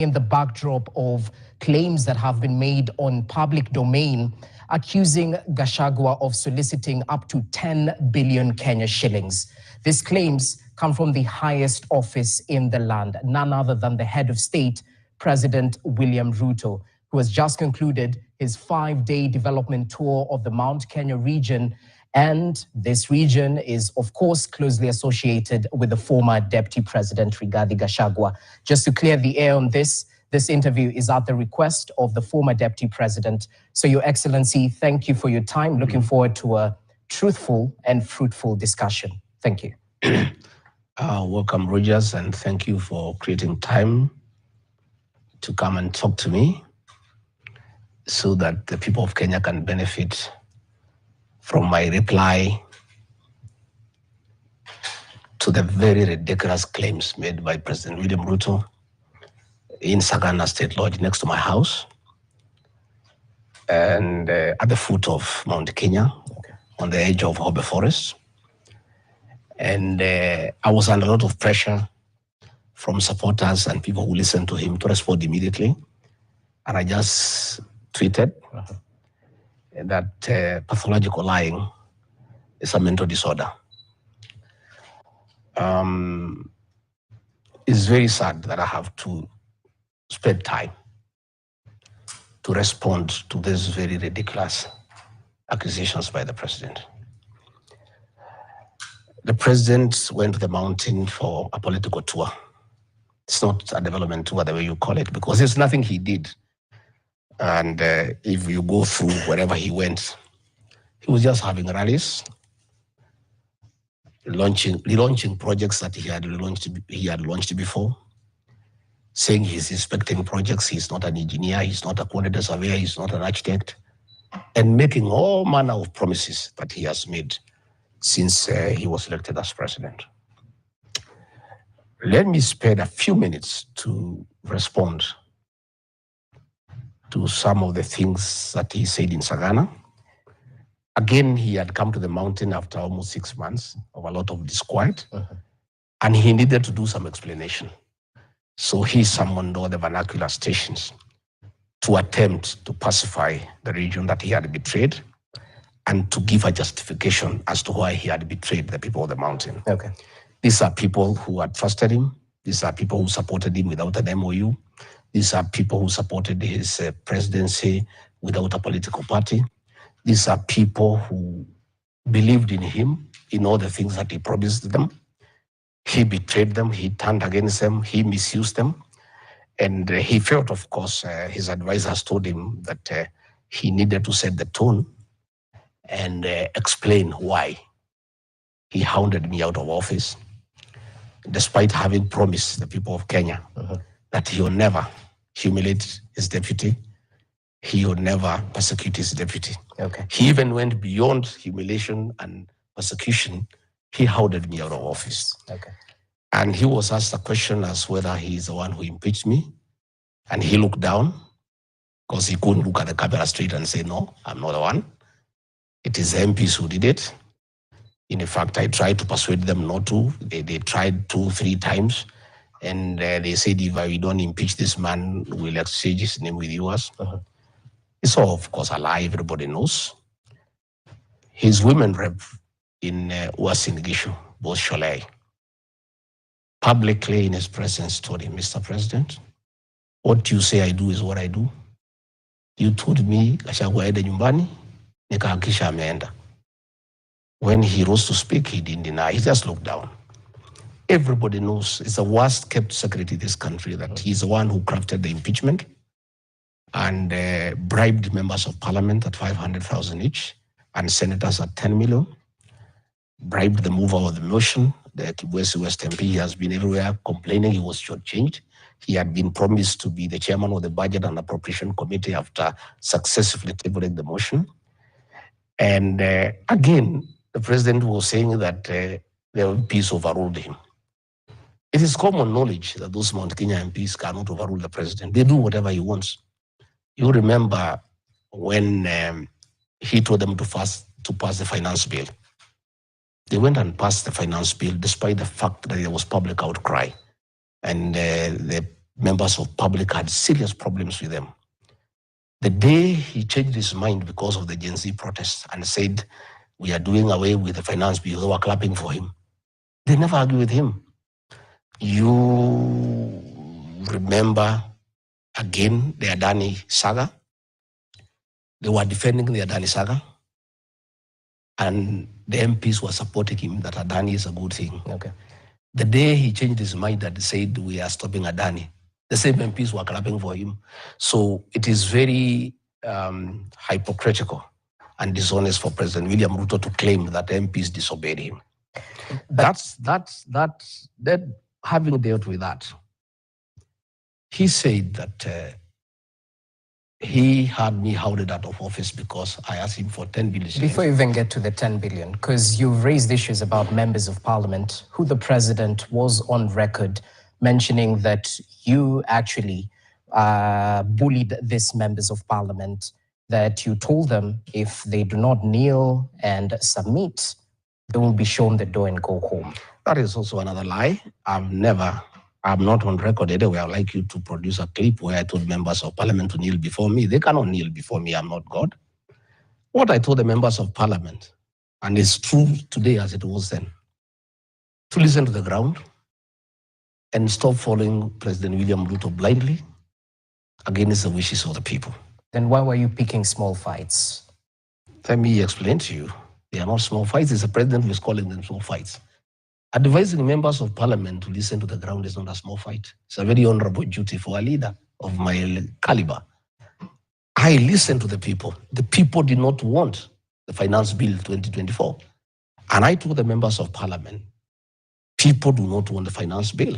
in the backdrop of claims that have been made on public domain accusing Gachagua of soliciting up to 10 billion Kenya shillings. These claims come from the highest office in the land, none other than the head of state, President William Ruto, who has just concluded his 5-day development tour of the Mount Kenya region. And this region is, of course, closely associated with the former Deputy President, Rigathi Gachagua. Just to clear the air on this interview is at the request of the former Deputy President. So, Your Excellency, thank you for your time. Looking forward to a truthful and fruitful discussion. Thank you. Welcome, Rogers, and thank you for creating time to come and talk to me so that the people of Kenya can benefit from my reply to the very ridiculous claims made by President William Ruto in Sagana State Lodge next to my house and at the foot of Mount Kenya, on the edge of Hobe Forest. And I was under a lot of pressure from supporters and people who listened to him to respond immediately. And I just tweeted that pathological lying is a mental disorder. It's very sad that I have to spend time to respond to these very ridiculous accusations by the president. The president went to the mountain for a political tour. It's not a development tour the way you call it, because there's nothing he did. And if you go through wherever he went, he was just having rallies, relaunching projects that he had launched before, saying he's inspecting projects. He's not an engineer, he's not a quantity surveyor, he's not an architect, and making all manner of promises that he has made since he was elected as president. Let me spend a few minutes to respond to some of the things that he said in Sagana. Again, he had come to the mountain after almost 6 months of a lot of disquiet, and he needed to do some explanation. So he summoned all the vernacular stations to attempt to pacify the region that he had betrayed and to give a justification as to why he had betrayed the people of the mountain. Okay. These are people who had trusted him. These are people who supported him without an MOU. These are people who supported his presidency without a political party. These are people who believed in him, in all the things that he promised them. He betrayed them, he turned against them, he misused them. And he felt, of course, his advisors told him that he needed to set the tone and explain why he hounded me out of office, despite having promised the people of Kenya that he will never humiliate his deputy, he will never persecute his deputy. Okay. He even went beyond humiliation and persecution. He hounded me out of office. Okay. And he was asked a question as whether he is the one who impeached me. And he looked down because he couldn't look at the camera straight and say, no, I'm not the one. It is the MPs who did it. In fact, I tried to persuade them not to. They tried 2-3 times. And they said, if we don't impeach this man, we'll exchange his name with yours. It's all, of course, a lie. Everybody knows. His women rep in Uasin Gishu, both Sholei, publicly in his presence told him, Mr. President, what you say I do is what I do. You told me Gachagua aende nyumbani, nikahakisha ameenda. When he rose to speak, he didn't deny. He just looked down. Everybody knows it's the worst kept secret in this country that he's the one who crafted the impeachment and bribed members of parliament at 500,000 each and senators at 10 million, bribed the mover of the motion. The West MP has been everywhere complaining he was shortchanged. He had been promised to be the chairman of the Budget and Appropriation Committee after successfully tabling the motion. And again, the president was saying that the MPs overruled him. It is common knowledge that those Mount Kenya MPs cannot overrule the president. They do whatever he wants. You remember when he told them to pass the finance bill. They went and passed the finance bill despite the fact that there was public outcry. And the members of public had serious problems with them. The day he changed his mind because of the Gen Z protests and said, we are doing away with the finance bill, they were clapping for him. They never argue with him. You remember, again, the Adani saga. They were defending the Adani saga, and the MPs were supporting him that Adani is a good thing. Okay. The day he changed his mind and said, we are stopping Adani, the same MPs were clapping for him. So it is very hypocritical and dishonest for President William Ruto to claim that MPs disobeyed him. That's having dealt with that, he said that he had me hounded out of office because I asked him for 10 billion. Before you even get to the 10 billion, because you've raised issues about members of parliament, who the president was on record mentioning that you actually bullied these members of parliament, that you told them if they do not kneel and submit, they will be shown the door and go home. That is also another lie. I'm not on record anyway. I'd like you to produce a clip where I told members of parliament to kneel before me. They cannot kneel before me. I'm not God. What I told the members of parliament, and it's true today as it was then, to listen to the ground and stop following President William Ruto blindly against the wishes of the people. Then why were you picking small fights? Let me explain to you. They are not small fights. It's the president who is calling them small fights. Advising members of parliament to listen to the ground is not a small fight. It's a very honorable duty for a leader of my caliber. I listened to the people. The people did not want the finance bill 2024. And I told the members of parliament, people do not want the finance bill.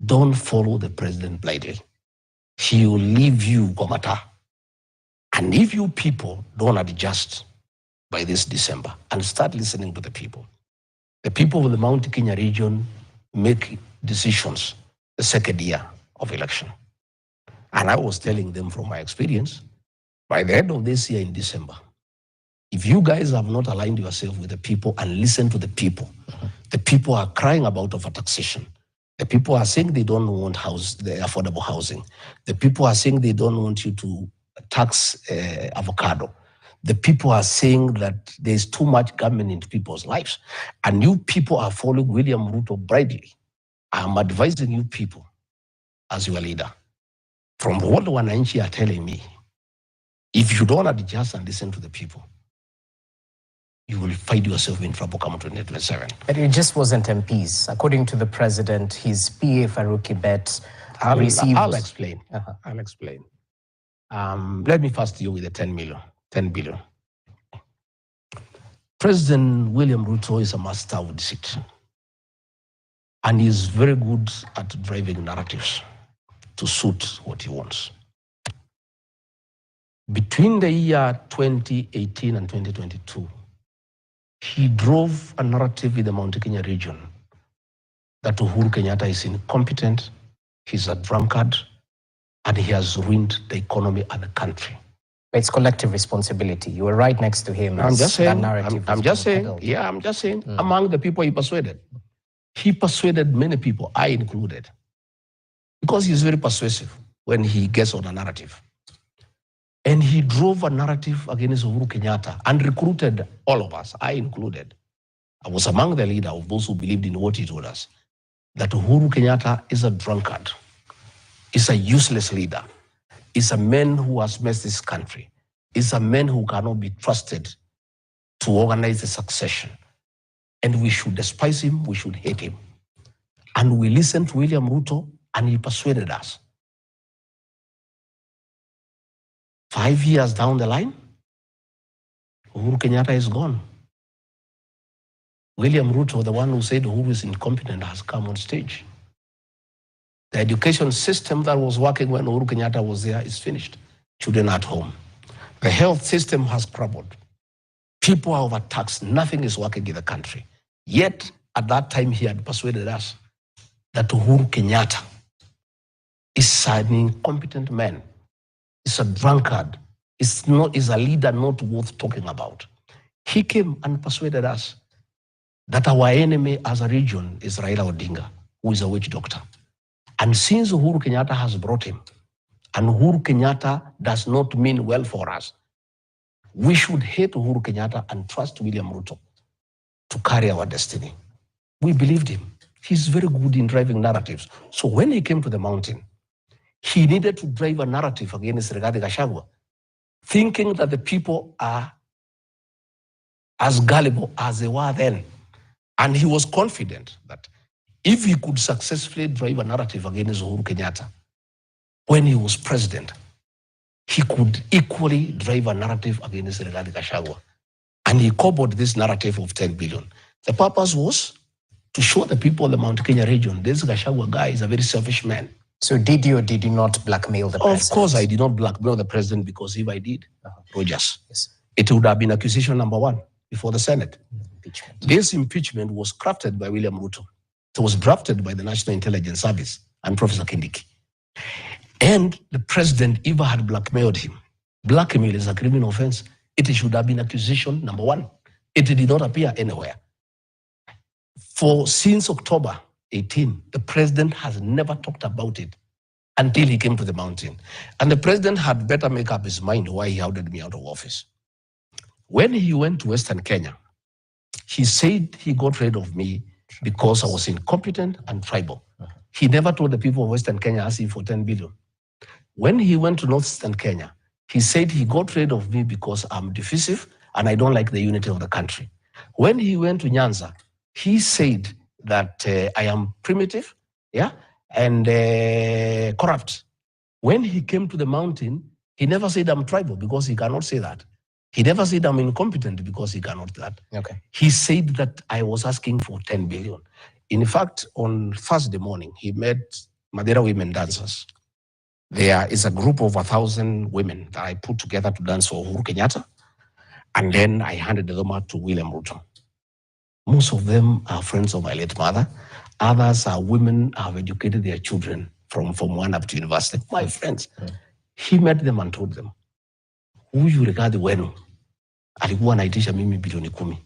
Don't follow the president blindly. He will leave you gomata. And if you people don't adjust by this December and start listening to the people of the Mount Kenya region make decisions the second year of election. And I was telling them from my experience, by the end of this year in December, if you guys have not aligned yourself with the people and listened to the people are crying about overtaxation. The people are saying they don't want the affordable housing. The people are saying they don't want you to tax avocado. The people are saying that there's too much government into people's lives. And you people are following William Ruto blindly. I'm advising you people as your leader. From what the Wananchi are telling me, if you don't adjust and listen to the people, you will find yourself in trouble come 2027. But it just wasn't MPs. According to the president, his PA Faruqi Bet received... I'll explain. I'll explain. Let me first deal with the 10 billion. President William Ruto is a master of deceit. And he's very good at driving narratives to suit what he wants. Between the year 2018 and 2022, he drove a narrative in the Mount Kenya region that Uhuru Kenyatta is incompetent, he's a drunkard, and he has ruined the economy and the country. It's collective responsibility. You were right next to him. I'm just saying, Narrative among the people he persuaded many people, I included, because he's very persuasive when he gets on a narrative. And he drove a narrative against Uhuru Kenyatta and recruited all of us, I included. I was among the leader of those who believed in what he told us, that Uhuru Kenyatta is a drunkard, is a useless leader, is a man who has messed this country, is a man who cannot be trusted to organize a succession. And we should despise him, we should hate him. And we listened to William Ruto and he persuaded us. 5 years down the line, Uhuru Kenyatta is gone. William Ruto, the one who said Uhuru is incompetent, has come on stage. The education system that was working when Uhuru Kenyatta was there is finished. Children at home. The health system has crumbled. People are overtaxed. Nothing is working in the country. Yet, at that time, he had persuaded us that Uhuru Kenyatta is an incompetent man. Is a drunkard. Is a leader not worth talking about. He came and persuaded us that our enemy as a region is Raila Odinga, who is a witch doctor. And since Uhuru Kenyatta has brought him, and Uhuru Kenyatta does not mean well for us, we should hate Uhuru Kenyatta and trust William Ruto to carry our destiny. We believed him. He's very good in driving narratives. So when he came to the mountain, he needed to drive a narrative against Rigathi Gachagua, thinking that the people are as gullible as they were then. And he was confident that if he could successfully drive a narrative against Uhuru Kenyatta when he was president, he could equally drive a narrative against Rigathi Gachagua. And he cobbled this narrative of 10 billion. The purpose was to show the people of the Mount Kenya region, this Gachagua guy is a very selfish man. So did you or did you not blackmail the president? Of course I did not blackmail the president, because if I did, Rogers, yes, it would have been accusation number 1 before the Senate. Impeachment. This impeachment was crafted by William Ruto. It was drafted by the National Intelligence Service and Professor Kindiki. And the president even had blackmailed him. Blackmail is a criminal offense. It should have been accusation number 1. It did not appear anywhere. Since October 18, the president has never talked about it until he came to the mountain. And the president had better make up his mind why he ordered me out of office. When he went to Western Kenya, he said he got rid of me because I was incompetent and tribal. He never told the people of Western Kenya asking for 10 billion. When he went to Northern Kenya, he said he got rid of me because I'm divisive and I don't like the unity of the country. When he went to Nyanza, he said that I am primitive, and corrupt. When he came to the mountain, he never said I'm tribal, because he cannot say that. He never said I'm incompetent, because he cannot do that. Okay. He said that I was asking for 10 billion. In fact, on Thursday morning, he met Madera women dancers. There is a group of 1,000 women that I put together to dance for Uhuru Kenyatta, and then I handed them out to William Ruto. Most of them are friends of my late mother. Others are women who have educated their children from Form 1 up to university. My friends. He met them and told them, huyu Rigathi wenu alikuwa anaitisha mimi bilioni 10.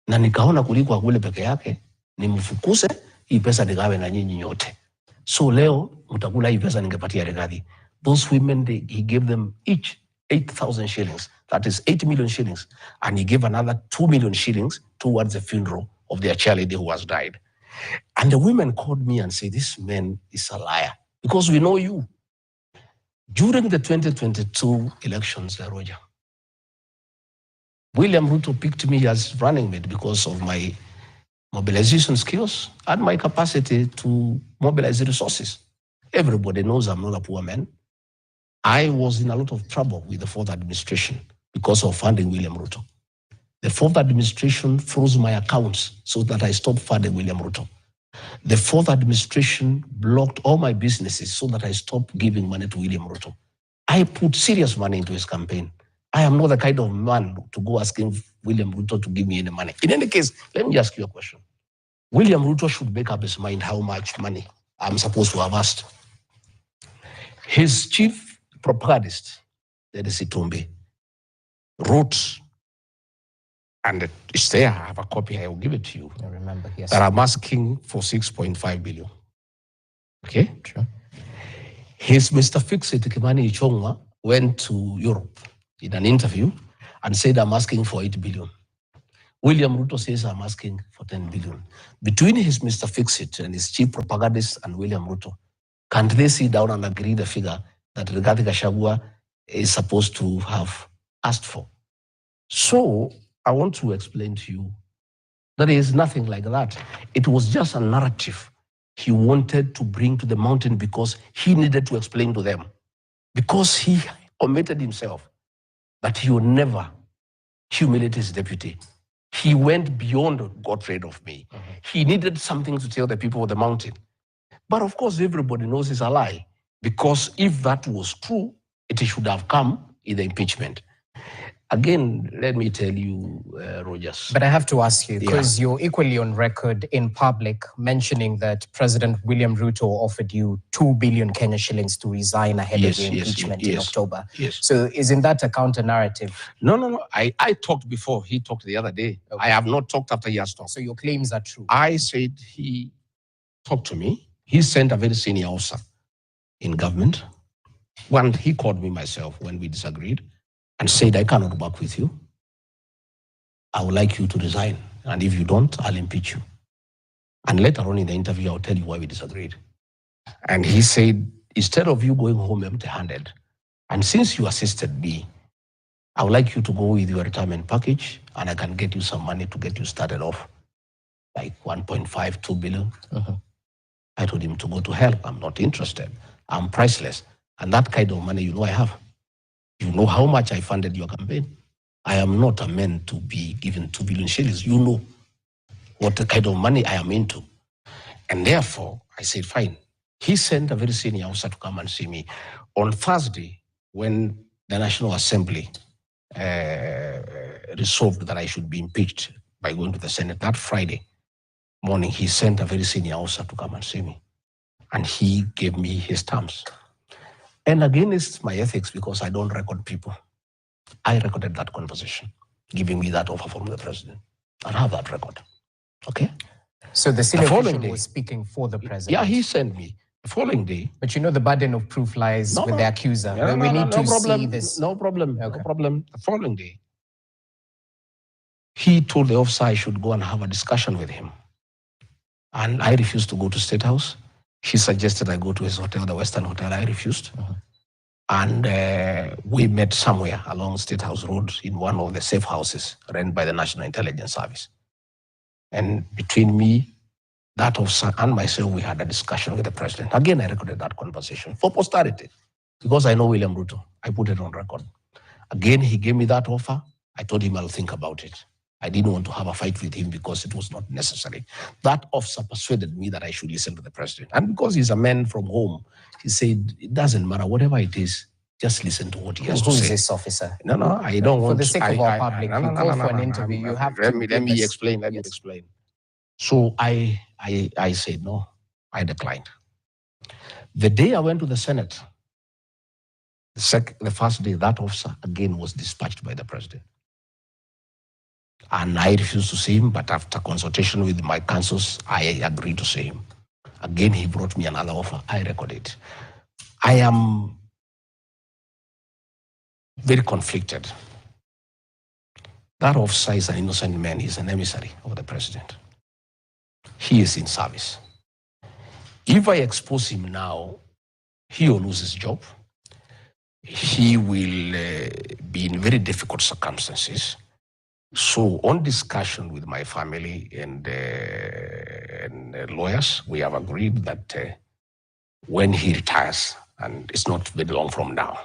Na nikaona kuliko kule peke yake, nimfukuse hii pesa nigawe na nyinyi nyote. So leo mtakula hii pesa ningepatia Rigathi. Those women, he gave them each 8,000 shillings. That is 8 million shillings. And he gave another 2 million shillings towards the funeral of their cheerleader who has died. And the women called me and said, this man is a liar, because we know you. During the 2022 elections, Roger, William Ruto picked me as running mate because of my mobilization skills and my capacity to mobilize resources. Everybody knows I'm not a poor man. I was in a lot of trouble with the 4th administration because of funding William Ruto. The 4th administration froze my accounts so that I stopped funding William Ruto. The 4th administration blocked all my businesses so that I stopped giving money to William Ruto. I put serious money into his campaign. I am not the kind of man to go asking William Ruto to give me any money. In any case, let me ask you a question. William Ruto should make up his mind how much money I'm supposed to have asked. His chief propagandist, that is Itumbi, wrote, and it's there, I have a copy, I will give it to you. I remember, yes. That I'm asking for 6.5 billion. Okay? Sure. His Mr. Fix-It, Kimani Ichongwa, went to Europe in an interview and said, I'm asking for 8 billion. William Ruto says, I'm asking for 10 billion. Between his Mr. Fix-It and his chief propagandist and William Ruto, can't they sit down and agree the figure that Rigathi Gachagua is supposed to have asked for? So I want to explain to you that there is nothing like that. It was just a narrative he wanted to bring to the mountain because he needed to explain to them. Because he committed himself that he would never humiliate his deputy. He went beyond got rid of me. He needed something to tell the people of the mountain. But of course, everybody knows it's a lie. Because if that was true, it should have come in the impeachment. Again, let me tell you, Rogers. But I have to ask you, because you're equally on record in public mentioning that President William Ruto offered you 2 billion Kenya shillings to resign ahead of the impeachment in October. Yes. So isn't that a counter narrative? No. I talked before. He talked the other day. Okay. I have not talked after he has talked. So your claims are true? I said he talked to me He sent a very senior officer in government. One, he called me myself when we disagreed and said, I cannot work with you. I would like you to resign. And if you don't, I'll impeach you. And later on in the interview, I'll tell you why we disagreed. And he said, instead of you going home empty-handed, and since you assisted me, I would like you to go with your retirement package and I can get you some money to get you started off, like 1.5, 2 billion. I told him to go to hell. I'm not interested. I'm priceless. And that kind of money, you know I have. You know how much I funded your campaign. I am not a man to be given 2 billion shillings. You know what the kind of money I am into. And therefore, I said, fine. He sent a very senior officer to come and see me. On Thursday, when the National Assembly resolved that I should be impeached by going to the Senate, that Friday morning, he sent a very senior officer to come and see me. And he gave me his terms. And against my ethics, because I don't record people, I recorded that conversation, giving me that offer from the president. I have that record. Okay? So the senior official was speaking for the president? Yeah, he sent me. The following day. But you know the burden of proof lies with the accuser. We need to see this. No problem. Okay. No problem. The following day, he told the officer I should go and have a discussion with him. And I refused to go to State House. He suggested I go to his hotel, the Western Hotel. I refused. And we met somewhere along State House Road in one of the safe houses run by the National Intelligence Service. And between me, that officer and myself, we had a discussion with the president. Again, I recorded that conversation for posterity because I know William Ruto. I put it on record. Again, he gave me that offer. I told him I'll think about it. I didn't want to have a fight with him because it was not necessary. That officer persuaded me that I should listen to the president. And because he's a man from home, he said, it doesn't matter, whatever it is, just listen to what he has to say. Who is this officer? No, I don't want to. For the sake of our public, you call for an interview, you have to. Let me explain. Let me explain. So I said no, I declined. The day I went to the Senate, the first day, that officer again was dispatched by the president. And I refused to see him, but after consultation with my counsels, I agreed to see him. Again, he brought me another offer. I recorded it. I am very conflicted. That officer is an innocent man. He's an emissary of the president. He is in service. If I expose him now, he will lose his job. He will be in very difficult circumstances. So on discussion with my family and lawyers, we have agreed that when he retires, and it's not very long from now,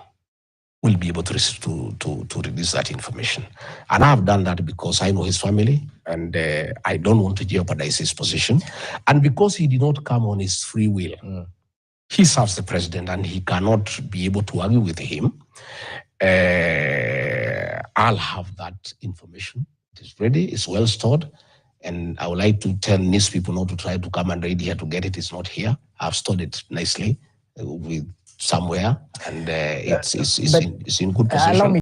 we'll be able to release that information. And I've done that because I know his family and I don't want to jeopardize his position. And because he did not come on his free will, he serves the president and he cannot be able to argue with him. I'll have that information. It is ready, it's well stored. And I would like to tell these people not to try to come and raid here to get it. It's not here. I've stored it nicely with somewhere, and it's in good position.